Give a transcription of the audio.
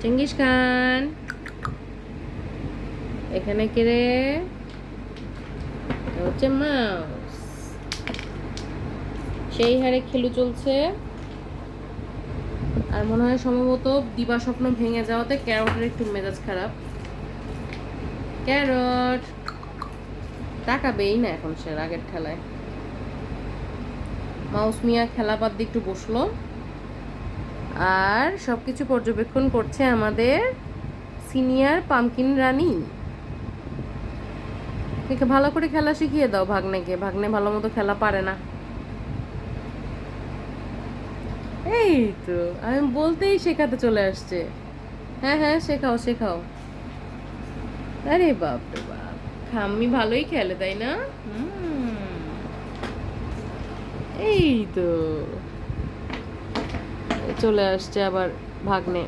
Genghis Khan এখানে কে রে? হচ্ছে মাউস। সেই হারে খেলু চলছে। আর মনে হয় সম্ভবত দিবা স্বপ্ন ভেঙে যাওয়াতে ক্যারটের একটু মেজাজ খারাপ। ক্যারট তাকাবেই না এখন সে রাগের ঠেলায়। মাউস মিয়া খেলা বাদ দিয়ে একটু বসলো আর সবকিছু পর্যবেক্ষণ করছে আমাদের সিনিয়র পামকিন রানী। একে ভালো করে খেলা শিখিয়ে দাও ভাগ্নেকে, ভাগ্নে ভালো মতো খেলা পারে না। এই তো আমি বলতেই শেখাতে চলে আসছে। হ্যাঁ হ্যাঁ শেখাও শেখাও। আরে বাপ রে বাপ, খাম্মি ভালোই খেলে তাই না? এই তো চলে আসছে আবার ভাগ্নে।